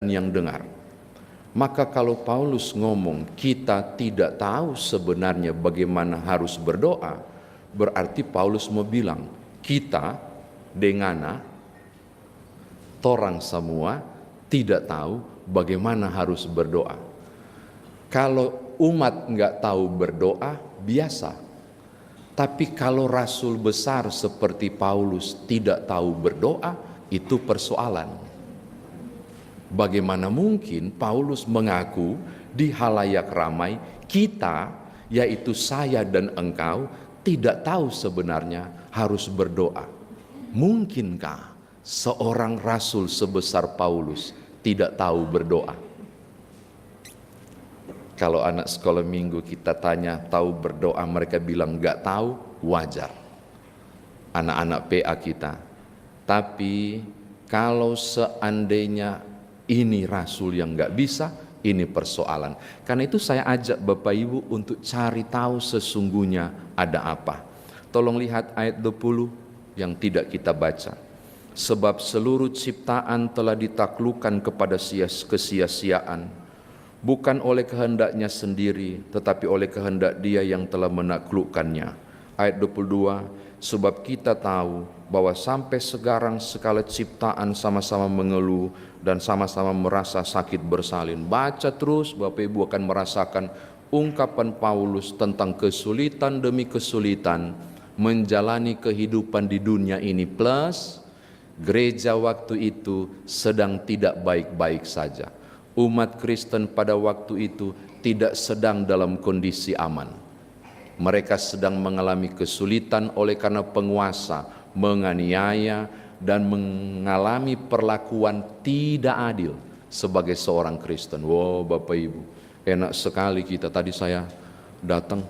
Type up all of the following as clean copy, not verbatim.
yang dengar. Maka kalau Paulus ngomong kita tidak tahu sebenarnya bagaimana harus berdoa, berarti Paulus mau bilang kita dengana torang semua tidak tahu bagaimana harus berdoa. Kalau umat nggak tahu berdoa biasa, tapi kalau rasul besar seperti Paulus tidak tahu berdoa, itu persoalan. Bagaimana mungkin Paulus mengaku di halayak ramai kita, yaitu saya dan engkau, tidak tahu sebenarnya harus berdoa? Mungkinkah seorang rasul sebesar Paulus tidak tahu berdoa? Kalau anak sekolah minggu kita tanya tahu berdoa, mereka bilang nggak tahu, wajar. Anak-anak PA kita. Tapi kalau seandainya ini rasul yang nggak bisa, ini persoalan. Karena itu saya ajak Bapak Ibu untuk cari tahu sesungguhnya ada apa. Tolong lihat ayat 20 yang tidak kita baca. Sebab seluruh ciptaan telah ditaklukkan kepada kesia-siaan, bukan oleh kehendaknya sendiri, tetapi oleh kehendak Dia yang telah menaklukkannya. Ayat 22, sebab kita tahu bahwa sampai sekarang segala ciptaan sama-sama mengeluh dan sama-sama merasa sakit bersalin. Baca terus, Bapak Ibu akan merasakan ungkapan Paulus tentang kesulitan demi kesulitan menjalani kehidupan di dunia ini, plus gereja waktu itu sedang tidak baik-baik saja. Umat Kristen pada waktu itu tidak sedang dalam kondisi aman. Mereka sedang mengalami kesulitan oleh karena penguasa menganiaya dan mengalami perlakuan tidak adil sebagai seorang Kristen. Wow, Bapak Ibu, enak sekali kita. Tadi saya datang,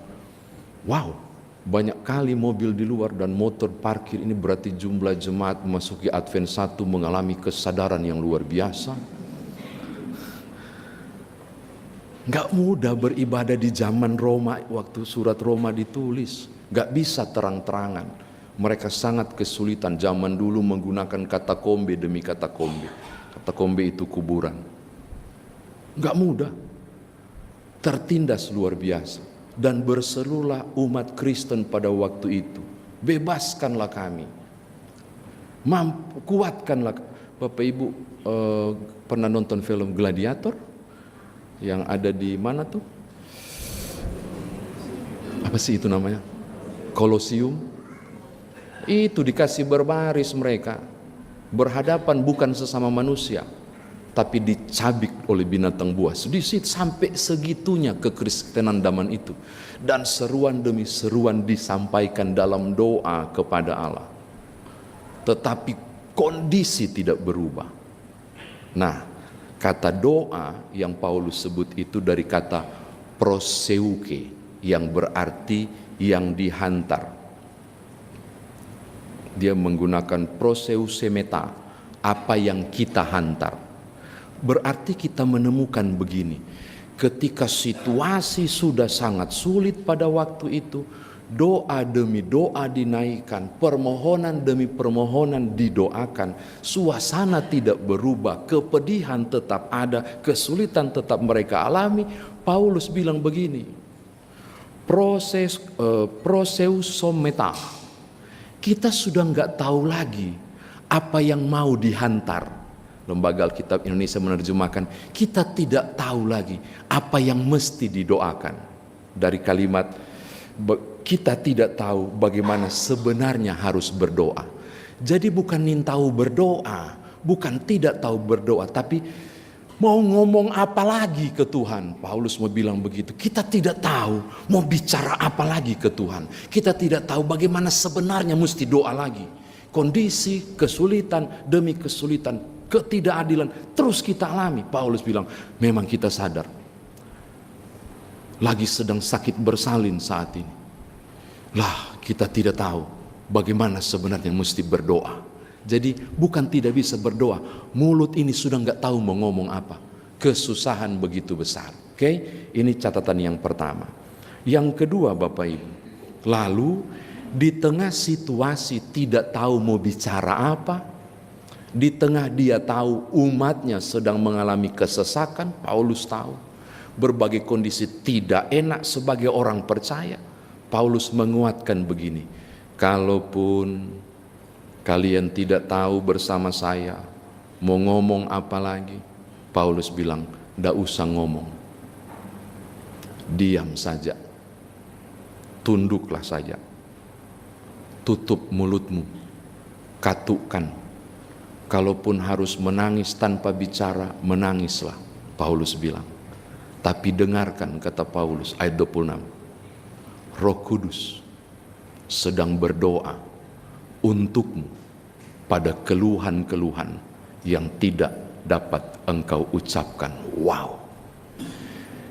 wow, banyak kali mobil di luar dan motor parkir. Ini berarti jumlah jemaat memasuki Advent 1 mengalami kesadaran yang luar biasa. Gak mudah beribadah di zaman Roma, waktu surat Roma ditulis. Gak bisa terang-terangan. Mereka sangat kesulitan. Zaman dulu menggunakan katakombe demi katakombe. Katakombe itu kuburan. Gak mudah. Tertindas luar biasa. Dan berserulah umat Kristen pada waktu itu. Bebaskanlah kami. Kuatkanlah. Bapak Ibu pernah nonton film Gladiator? Yang ada di mana tuh? Apa sih itu namanya? Kolosium. Itu dikasih berbaris mereka. Berhadapan bukan sesama manusia, tapi dicabik oleh binatang buas. Sampai segitunya kekristenan zaman itu. Dan seruan demi seruan disampaikan dalam doa kepada Allah. Tetapi kondisi tidak berubah. Nah, kata doa yang Paulus sebut itu dari kata proseuke, yang berarti yang dihantar. Dia menggunakan proseusemeta, apa yang kita hantar. Berarti kita menemukan begini, ketika situasi sudah sangat sulit pada waktu itu, doa demi doa dinaikkan, permohonan demi permohonan didoakan, suasana tidak berubah, kepedihan tetap ada, kesulitan tetap mereka alami. Paulus bilang begini, proseusometa, kita sudah nggak tahu lagi apa yang mau dihantar. Lembaga Alkitab Indonesia menerjemahkan, kita tidak tahu lagi apa yang mesti didoakan. Dari kalimat kita tidak tahu bagaimana sebenarnya harus berdoa. Jadi bukan tahu berdoa, bukan tidak tahu berdoa, tapi mau ngomong apa lagi ke Tuhan. Paulus mau bilang begitu, kita tidak tahu mau bicara apa lagi ke Tuhan. Kita tidak tahu bagaimana sebenarnya mesti doa lagi. Kondisi, kesulitan demi kesulitan, ketidakadilan terus kita alami. Paulus bilang, memang kita sadar lagi sedang sakit bersalin saat ini. Lah, kita tidak tahu bagaimana sebenarnya mesti berdoa. Jadi bukan tidak bisa berdoa, mulut ini sudah nggak tahu mau ngomong apa. Kesusahan begitu besar. Oke, ini catatan yang pertama. Yang kedua, Bapak Ibu, lalu di tengah situasi tidak tahu mau bicara apa, Di tengah dia tahu umatnya sedang mengalami kesesakan, Paulus tahu berbagai kondisi tidak enak sebagai orang percaya. Paulus menguatkan begini, kalaupun kalian tidak tahu bersama saya mau ngomong apa lagi, Paulus bilang, ndak usah ngomong, diam saja, tunduklah saja, tutup mulutmu, katukkan. Kalaupun harus menangis tanpa bicara, menangislah, Paulus bilang. Tapi dengarkan, kata Paulus, ayat 26, Roh Kudus sedang berdoa untukmu pada keluhan-keluhan yang tidak dapat engkau ucapkan. Wow.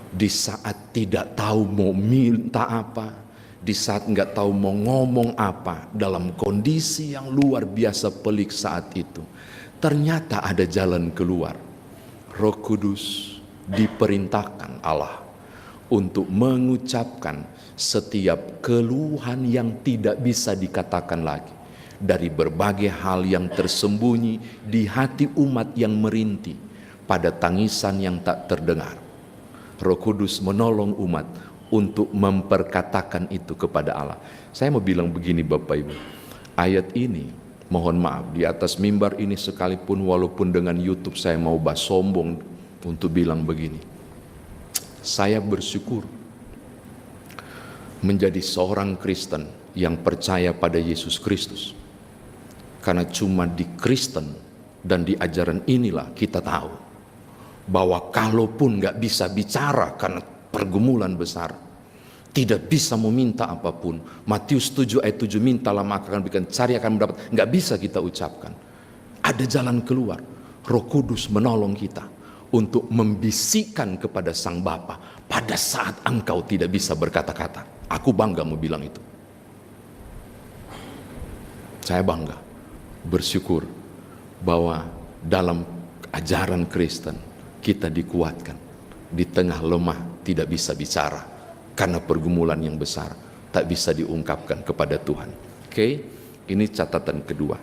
Di saat tidak tahu mau minta apa, di saat nggak tahu mau ngomong apa, dalam kondisi yang luar biasa pelik saat itu, ternyata ada jalan keluar. Roh Kudus diperintahkan Allah untuk mengucapkan setiap keluhan yang tidak bisa dikatakan lagi, dari berbagai hal yang tersembunyi di hati umat yang merintih, pada tangisan yang tak terdengar. Roh Kudus menolong umat untuk memperkatakan itu kepada Allah. Saya mau bilang begini Bapak Ibu, ayat ini, mohon maaf, di atas mimbar ini sekalipun, walaupun dengan YouTube saya mau sombong untuk bilang begini, saya bersyukur menjadi seorang Kristen yang percaya pada Yesus Kristus. Karena cuma di Kristen dan di ajaran inilah kita tahu bahwa kalaupun gak bisa bicara karena pergumulan besar, tidak bisa meminta apapun, Matius 7 ayat 7, mintalah maka akan diberikan, cari akan mendapat, gak bisa kita ucapkan. Ada jalan keluar. Roh Kudus menolong kita untuk membisikkan kepada Sang Bapa pada saat engkau tidak bisa berkata-kata. Aku bangga mau bilang itu. Saya bangga, bersyukur bahwa dalam ajaran Kristen kita dikuatkan di tengah lemah, tidak bisa bicara karena pergumulan yang besar, tak bisa diungkapkan kepada Tuhan. Oke, ini catatan kedua.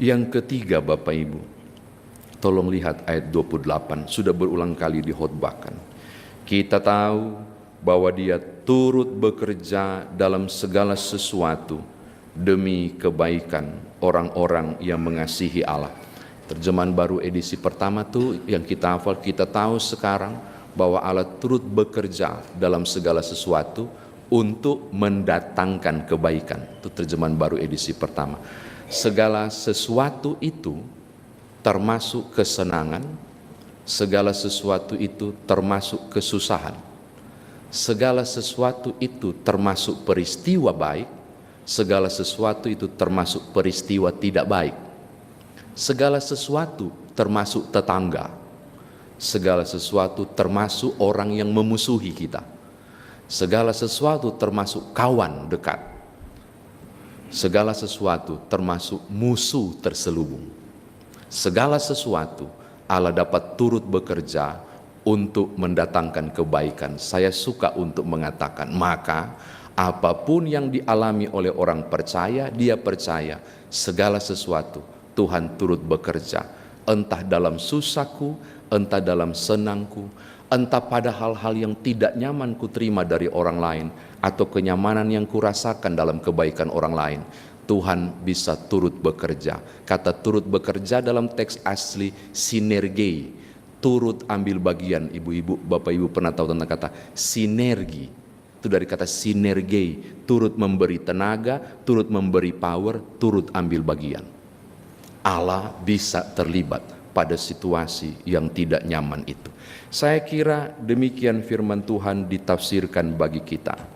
Yang ketiga Bapak Ibu, tolong lihat ayat 28, sudah berulang kali dikhotbahkan. Kita tahu bahwa Dia turut bekerja dalam segala sesuatu demi kebaikan orang-orang yang mengasihi Allah. Terjemahan baru edisi pertama tuh yang kita hafal, kita tahu sekarang bahwa Allah turut bekerja dalam segala sesuatu untuk mendatangkan kebaikan. Itu terjemahan baru edisi pertama. Segala sesuatu itu termasuk kesenangan, segala sesuatu itu termasuk kesusahan, segala sesuatu itu termasuk peristiwa baik, segala sesuatu itu termasuk peristiwa tidak baik, segala sesuatu termasuk tetangga, segala sesuatu termasuk orang yang memusuhi kita, segala sesuatu termasuk kawan dekat, segala sesuatu termasuk musuh terselubung. Segala sesuatu Allah dapat turut bekerja untuk mendatangkan kebaikan. Saya suka untuk mengatakan, maka apapun yang dialami oleh orang percaya, dia percaya segala sesuatu Tuhan turut bekerja, entah dalam susahku, entah dalam senangku, entah pada hal-hal yang tidak nyaman ku terima dari orang lain, atau kenyamanan yang kurasakan dalam kebaikan orang lain. Tuhan bisa turut bekerja. Kata turut bekerja dalam teks asli sinergi, turut ambil bagian. Ibu-ibu, bapak-ibu pernah tahu tentang kata sinergi? Itu dari kata sinergi, turut memberi tenaga, turut memberi power, turut ambil bagian. Allah bisa terlibat pada situasi yang tidak nyaman itu. Saya kira demikian firman Tuhan ditafsirkan bagi kita.